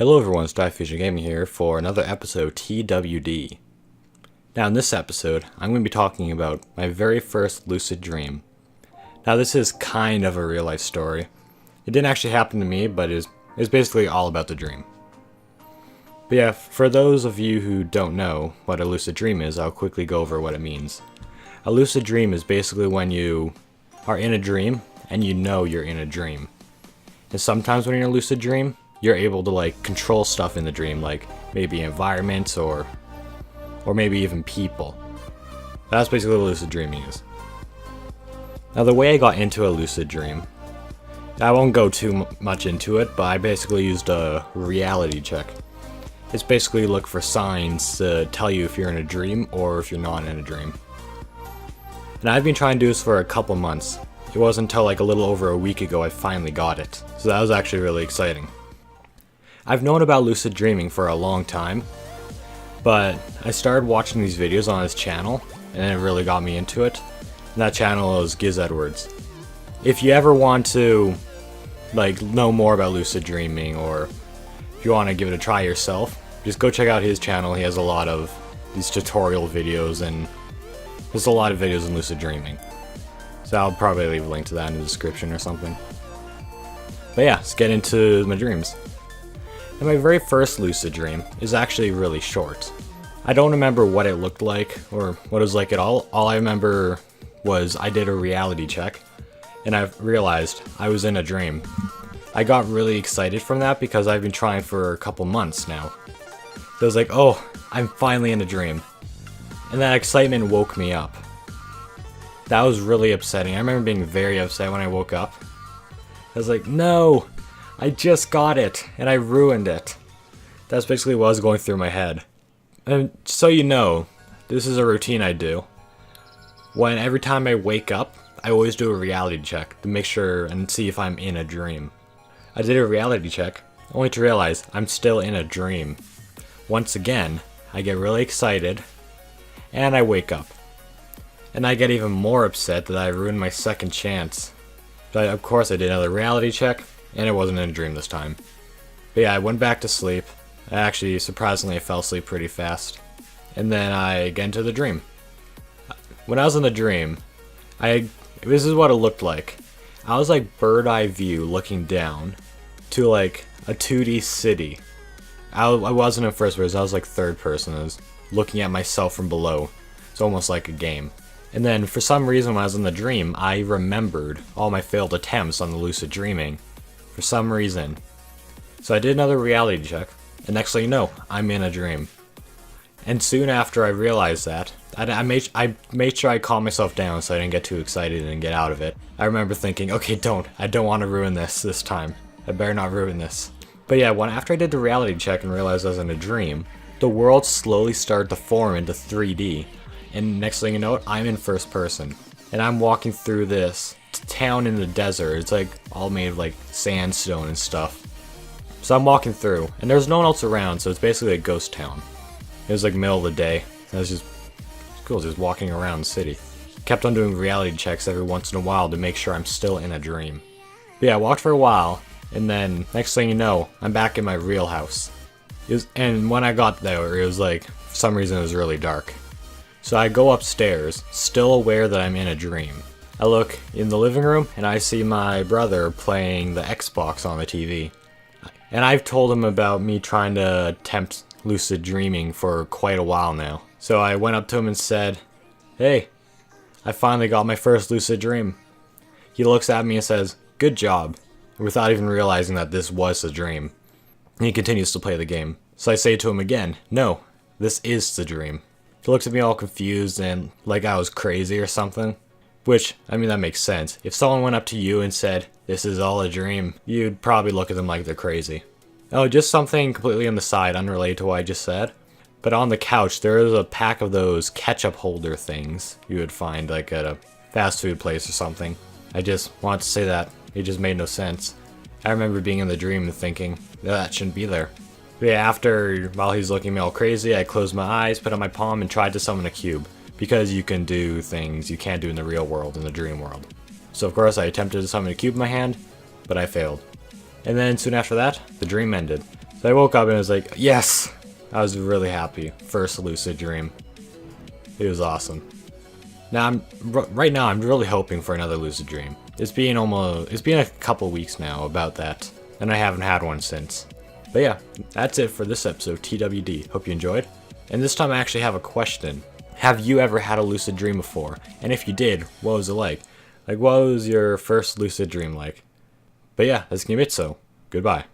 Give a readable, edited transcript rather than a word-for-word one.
Hello everyone, it's DiFusionGaming here for another episode TWD. Now in this episode, I'm going to be talking about my very first lucid dream. Now this is kind of a real life story. It didn't actually happen to me, but it's basically all about the dream. But yeah, for those of you who don't know what a lucid dream is, I'll quickly go over what it means. A lucid dream is basically when you are in a dream and you know you're in a dream. And sometimes when you're in a lucid dream, you're able to control stuff in the dream, like maybe environments or maybe even people. That's basically what lucid dreaming is. Now the way I got into a lucid dream, I won't go too much into it, but I basically used a reality check. It's basically look for signs to tell you if you're in a dream or if you're not in a dream. And I've been trying to do this for a couple months. It wasn't until a little over a week ago I finally got it. So that was actually really exciting. I've known about lucid dreaming for a long time, but I started watching these videos on his channel, and it really got me into it. And that channel is Giz Edwards. If you ever want to know more about lucid dreaming, or if you want to give it a try yourself, just go check out his channel. He has a lot of these tutorial videos, and there's a lot of videos on lucid dreaming. So I'll probably leave a link to that in the description or something. But yeah, let's get into my dreams. And my very first lucid dream is actually really short. I don't remember what it looked like or what it was like at all. All I remember was I did a reality check and I realized I was in a dream. I got really excited from that because I've been trying for a couple months now. So I was like, oh, I'm finally in a dream. And that excitement woke me up. That was really upsetting. I remember being very upset when I woke up. I was like, no! I just got it, and I ruined it. That's basically what was going through my head. And so you know, this is a routine I do. When every time I wake up, I always do a reality check to make sure and see if I'm in a dream. I did a reality check, only to realize I'm still in a dream. Once again, I get really excited, and I wake up. And I get even more upset that I ruined my second chance. But of course I did another reality check, and it wasn't in a dream this time. But yeah, I went back to sleep. I actually, surprisingly, fell asleep pretty fast. And then I get into the dream. When I was in the dream, this is what it looked like. I was bird eye view looking down to a 2D city. I wasn't in first person, I was third person. I was looking at myself from below. It's almost like a game. And then for some reason when I was in the dream, I remembered all my failed attempts on the lucid dreaming. For some reason. So I did another reality check, and next thing you know, I'm in a dream. And soon after I realized that, I made sure I calmed myself down so I didn't get too excited and get out of it. I remember thinking, okay, I don't want to ruin this time. I better not ruin this. But yeah, after I did the reality check and realized I was in a dream, the world slowly started to form into 3D. And next thing you know, I'm in first person. And I'm walking through this town in the desert. It's all made of sandstone and stuff. So I'm walking through, and there's no one else around, so it's basically a ghost town. It was middle of the day. I was just cool, just walking around the city. Kept on doing reality checks every once in a while to make sure I'm still in a dream. But yeah, I walked for a while, and then next thing you know, I'm back in my real house. And when I got there, it was for some reason it was really dark. So I go upstairs, still aware that I'm in a dream. I look in the living room, and I see my brother playing the Xbox on the TV. And I've told him about me trying to attempt lucid dreaming for quite a while now. So I went up to him and said, hey, I finally got my first lucid dream. He looks at me and says, good job, without even realizing that this was a dream. And he continues to play the game. So I say to him again, no, this is the dream. He looks at me all confused and like I was crazy or something. Which, I mean, that makes sense. If someone went up to you and said, this is all a dream, you'd probably look at them like they're crazy. Oh, just something completely on the side, unrelated to what I just said. But on the couch, there is a pack of those ketchup holder things you would find at a fast food place or something. I just wanted to say that. It just made no sense. I remember being in the dream and thinking, that shouldn't be there. But yeah, while he's looking at me all crazy, I closed my eyes, put on my palm, and tried to summon a cube. Because you can do things you can't do in the real world, in the dream world. So of course I attempted to summon a cube in my hand, but I failed. And then soon after that, the dream ended. So I woke up and I was like, yes! I was really happy. First lucid dream. It was awesome. Now right now I'm really hoping for another lucid dream. It's been a couple weeks now about that, and I haven't had one since. But yeah, that's it for this episode, TWD. Hope you enjoyed. And this time I actually have a question. Have you ever had a lucid dream before? And if you did, what was it like? Like, what was your first lucid dream like? But yeah, that's gonna be it, so goodbye.